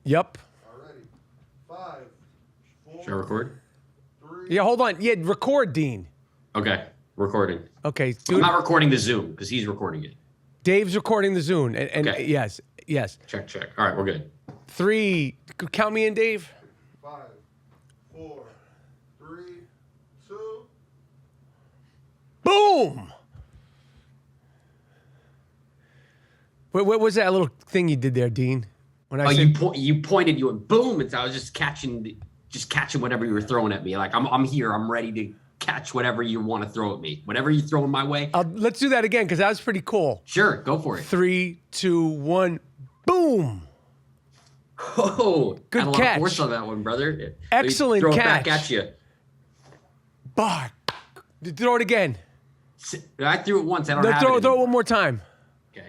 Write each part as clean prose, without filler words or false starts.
Yep. Alrighty. 5, 4. Should I record? 3. Yeah, hold on. Yeah, record, Dean. Okay, recording. Okay. I'm not recording the Zoom because he's recording it. Dave's recording the Zoom. And Okay. yes. Check. All right, we're good. 3. Count me in, Dave. 5, 4, 3, 2. Boom. What was that little thing you did there, Dean? When I said, you pointed, you went boom, and so I was just catching whatever you were throwing at me. Like I'm here, I'm ready to catch whatever you want to throw at me. Whatever you throw in my way. let's do that again because that was pretty cool. Sure, go for it. 3, 2, 1, boom. Oh, Good had a lot catch. of force on that one, brother. Excellent throw catch. it back at you. Bah. Throw it again. I threw it once. I don't No, have throw it it anymore. one more time. Okay.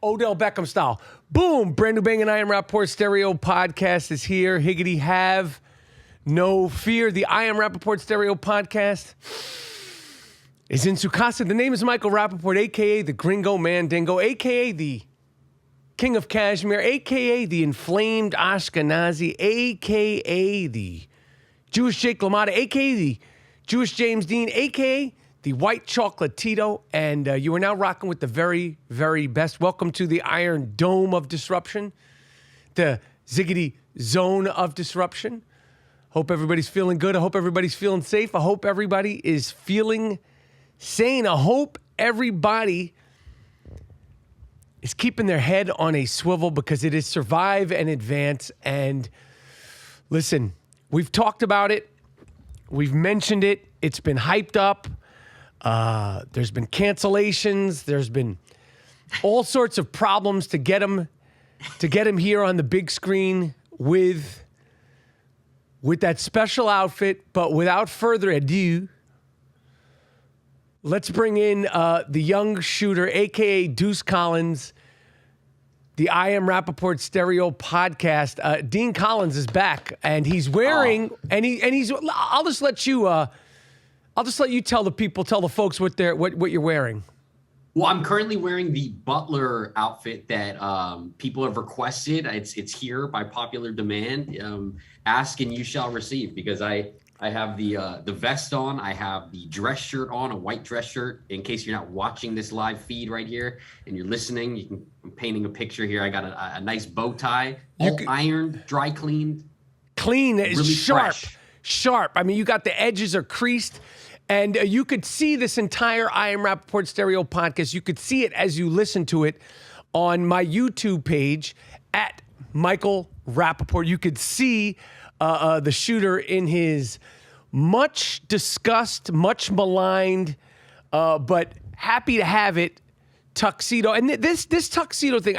Odell Beckham style. Boom. Brand new Bang and I Am Rapaport Stereo podcast is here. Higgity have no fear. The I Am Rapaport Stereo podcast is in Sukasa. The name is Michael Rapaport, a.k.a. the Gringo Mandingo, a.k.a. the King of Kashmir, a.k.a. the Inflamed Ashkenazi, a.k.a. the Jewish Jake LaMotta, a.k.a. the Jewish James Dean, a.k.a. the White Chocolate Tito, and you are now rocking with the very, very best. Welcome to the Iron Dome of Disruption, the Ziggity Zone of Disruption. Hope everybody's feeling good. I hope everybody's feeling safe. I hope everybody is feeling sane. I hope everybody is keeping their head on a swivel because it is survive and advance. And listen, we've talked about it. We've mentioned it. It's been hyped up. There's been cancellations. There's been all sorts of problems to get him here on the big screen with that special outfit. But without further ado, let's bring in the young shooter, a.k.a. Deuce Collins, the I Am Rapaport Stereo podcast. Dean Collins is back, and he's wearing, and he's. I'll just let you tell the folks what you're wearing. Well, I'm currently wearing the Butler outfit that people have requested. It's here by popular demand. Ask and you shall receive, because I have the vest on. I have the dress shirt on, a white dress shirt. In case you're not watching this live feed right here and you're listening, I'm painting a picture here. I got a nice bow tie, all ironed, dry cleaned. Clean, it's really sharp. fresh. Sharp. I mean, you got the edges are creased. And you could see this entire I Am Rapaport Stereo podcast. You could see it as you listen to it on my YouTube page at Michael Rapaport. You could see the shooter in his much discussed, much maligned, but happy to have it tuxedo. And this tuxedo thing,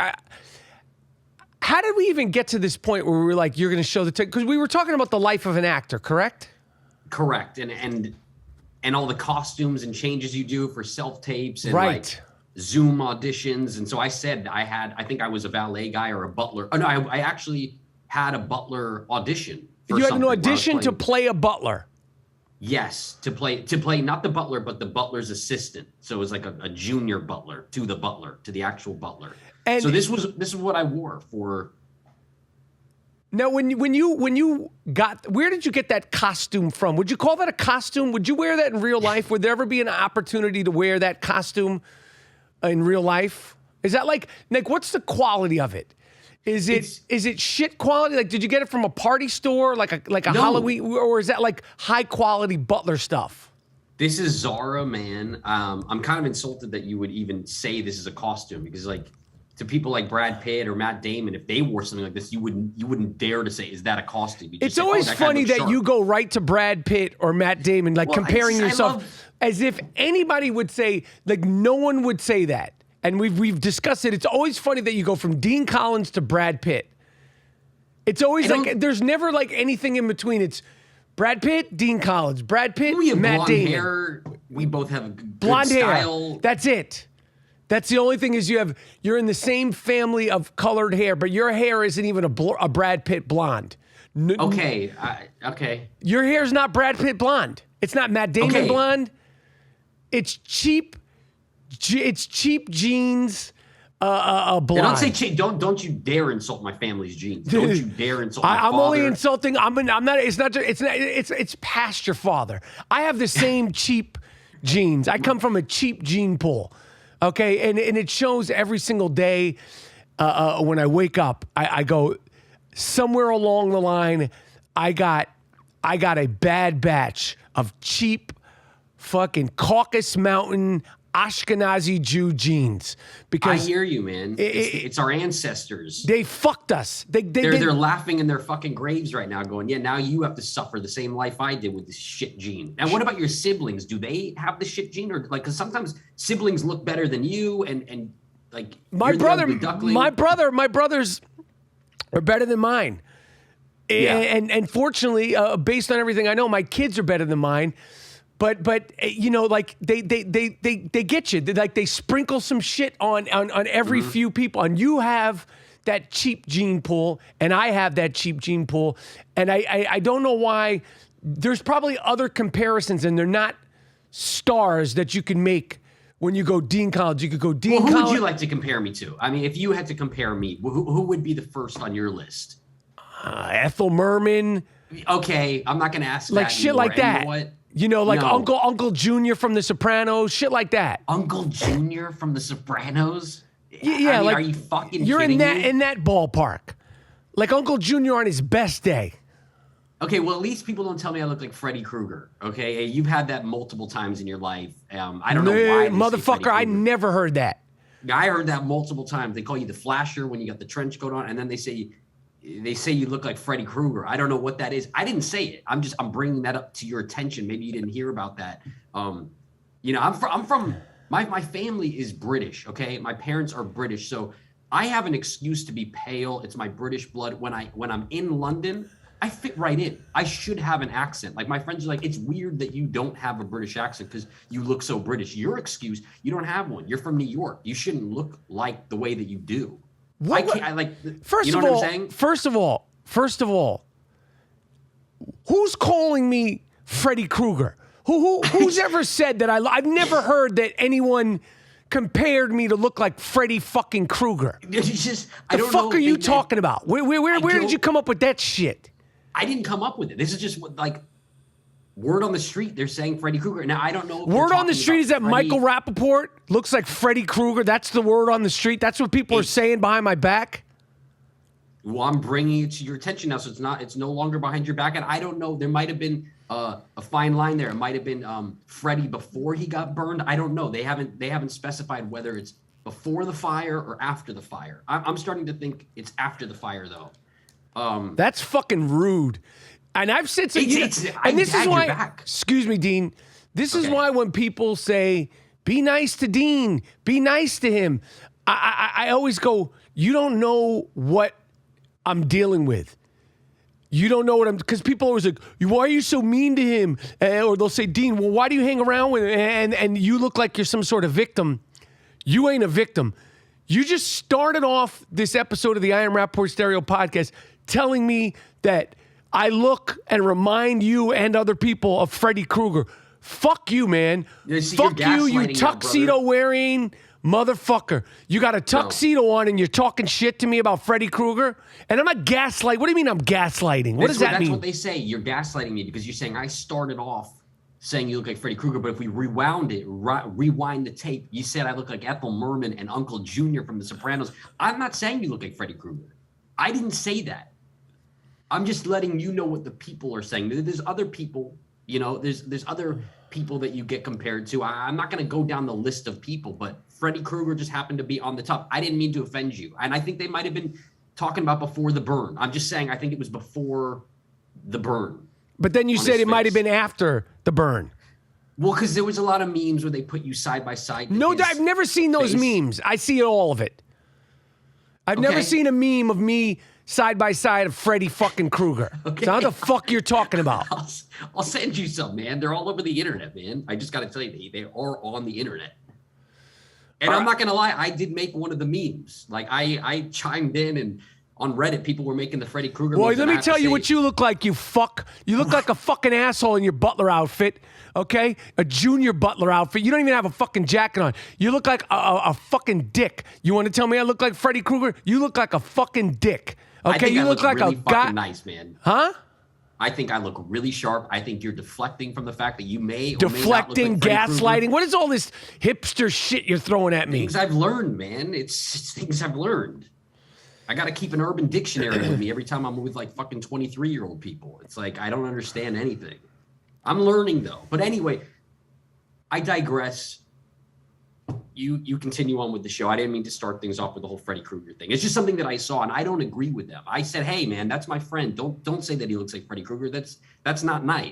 how did we even get to this point where we were like, you're going to show the because we were talking about the life of an actor, correct? Correct. And all the costumes and changes you do for self-tapes and right. like Zoom auditions. And so I said I think I was a valet guy or a butler. Oh, no, I actually had a butler audition. For you had an something audition to play a butler? Yes, to play not the butler, but the butler's assistant. So it was like a junior butler, to the actual butler. And so this is what I wore for. Now, when you got, where did you get that costume from? Would you call that a costume? Would you wear that in real life? Would there ever be an opportunity to wear that costume in real life? Is that like what's the quality of it? Is it shit quality? Like, did you get it from a party store, like a Halloween, or is that like high quality butler stuff? This is Zara, man. I'm kind of insulted that you would even say this is a costume, because like, to people like Brad Pitt or Matt Damon, if they wore something like this, you wouldn't dare to say, is that a costume? It's always funny that you go right to Brad Pitt or Matt Damon, like comparing yourself as if anybody would say, like no one would say that. And we've discussed it. It's always funny that you go from Dean Collins to Brad Pitt. It's always like, there's never like anything in between. It's Brad Pitt, Dean Collins, Brad Pitt, Matt Damon. Hair. We both have good blonde style. Hair. That's it. That's the only thing is you're in the same family of colored hair, but your hair isn't even a Brad Pitt blonde. Okay. Your hair's not Brad Pitt blonde. It's not Matt Damon blonde. It's cheap jeans, blonde. And don't you dare insult my family's genes. Don't you dare insult my I'm father. only insulting. I'm not. It's past your father. I have the same cheap genes. I come from a cheap gene pool. Okay, and it shows every single day. When I wake up, I go somewhere along the line. I got a bad batch of cheap, fucking Caucasus Mountain Ashkenazi Jew genes. Because I hear you, man. It's our ancestors. they fucked us. They're laughing in their fucking graves right now, going, "Yeah, now you have to suffer the same life I did with this shit gene." And what about your siblings? Do they have the shit gene, or like? Because sometimes siblings look better than you, and like my brothers are better than mine. Yeah. And fortunately, based on everything I know, my kids are better than mine. But you know, like they get you. They sprinkle some shit on every few people, and you have that cheap gene pool, and I have that cheap gene pool, and I don't know why. There's probably other comparisons, and they're not stars that you can make when you go Dean College. You could go Dean College. Who would you like to compare me to? I mean, if you had to compare me, who would be the first on your list? Ethel Merman. Okay, I'm not going to ask like that shit anymore. like that. You know what? You know, like No. Uncle Junior from The Sopranos, shit like that. Uncle Junior from The Sopranos? Yeah, I mean, like are you fucking you're kidding me? in that ballpark. Like Uncle Junior on his best day. Okay, well, at least people don't tell me I look like Freddie Krueger. Okay, hey, you've had that multiple times in your life. I don't know why. they say Freddie Motherfucker, I Krueger. never heard that. I heard that multiple times. They call you the Flasher when you got the trench coat on, and then they say you look like Freddie Krueger. I don't know what that is. I didn't say it. I'm bringing that up to your attention. Maybe you didn't hear about that. You know, I'm from my family is British. Okay, my parents are British, so I have an excuse to be pale. It's my British blood. When I'm in London, I fit right in. I should have an accent. Like my friends are like, it's weird that you don't have a British accent because you look so British. Your excuse, you don't have one. You're from New York. You shouldn't look like the way that you do. First you know of what all, I'm saying? First of all, who's calling me Freddie Krueger? Who's ever said that I've never heard that anyone compared me to look like Freddie fucking Krueger. The fuck are you talking about? Where did you come up with that shit? I didn't come up with it. This is just like word on the street. They're saying Freddie Krueger. Now I don't know. If word on the street is that Freddie... Michael Rapaport looks like Freddie Krueger. That's the word on the street. That's what people are saying behind my back. Well, I'm bringing it to your attention now, so it's no longer behind your back. And I don't know. There might have been a fine line there. It might have been Freddie before he got burned. I don't know. They haven't specified whether it's before the fire or after the fire. I'm starting to think it's after the fire, though. That's fucking rude. And I've said something. And this is why. Excuse me, Dean. This is why when people say, "Be nice to Dean," "Be nice to him," I always go, "You don't know what I'm dealing with. You don't know what because people always like, why are you so mean to him?" Or they'll say, "Dean, well, why do you hang around with him?" And you look like you're some sort of victim. You ain't a victim. You just started off this episode of the I Am Rapaport Stereo podcast telling me that I look and remind you and other people of Freddie Krueger. Fuck you, man. Fuck you tuxedo wearing motherfucker. You got a tuxedo on and you're talking shit to me about Freddie Krueger? And I'm not gaslighting. What do you mean I'm gaslighting? What does that mean? That's what they say. You're gaslighting me because you're saying I started off saying you look like Freddie Krueger, but if we rewind the tape, you said I look like Ethel Merman and Uncle Junior from The Sopranos. I'm not saying you look like Freddie Krueger. I didn't say that. I'm just letting you know what the people are saying. There's other people, you know, there's other people that you get compared to. I'm not going to go down the list of people, but Freddie Krueger just happened to be on the top. I didn't mean to offend you. And I think they might have been talking about before the burn. I'm just saying I think it was before the burn. But then you said it might have been after the burn. Well, because there was a lot of memes where they put you side by side. No, I've never seen those memes. I see all of it. I've never seen a meme of me side by side of Freddie fucking Krueger. Okay. So how the fuck you're talking about? I'll send you some, man. They're all over the internet, man. I just got to tell you, they are on the internet. And I'm not going to lie, I did make one of the memes. Like I chimed in and on Reddit, people were making the Freddie Krueger. Well, memes, let and I me have to tell you say- what you look like, you fuck. You look like a fucking asshole in your Butler outfit, okay? A junior Butler outfit. You don't even have a fucking jacket on. You look like a fucking dick. You want to tell me I look like Freddie Krueger? You look like a fucking dick, I okay? think You I look like really a fucking guy. nice, man. Huh? I think I look really sharp. I think you're deflecting from the fact that you may or may not look Deflecting, like Freddie gaslighting. Krueger. What is all this hipster shit you're throwing at me? Things I've learned, man. It's things I've learned. I got to keep an urban dictionary with me every time I'm with like fucking 23-year-old people. It's like I don't understand anything. I'm learning though. But anyway, I digress. You continue on with the show. I didn't mean to start things off with the whole Freddie Krueger thing. It's just something that I saw, and I don't agree with them. I said, "Hey, man, that's my friend. Don't say that he looks like Freddie Krueger. That's not nice."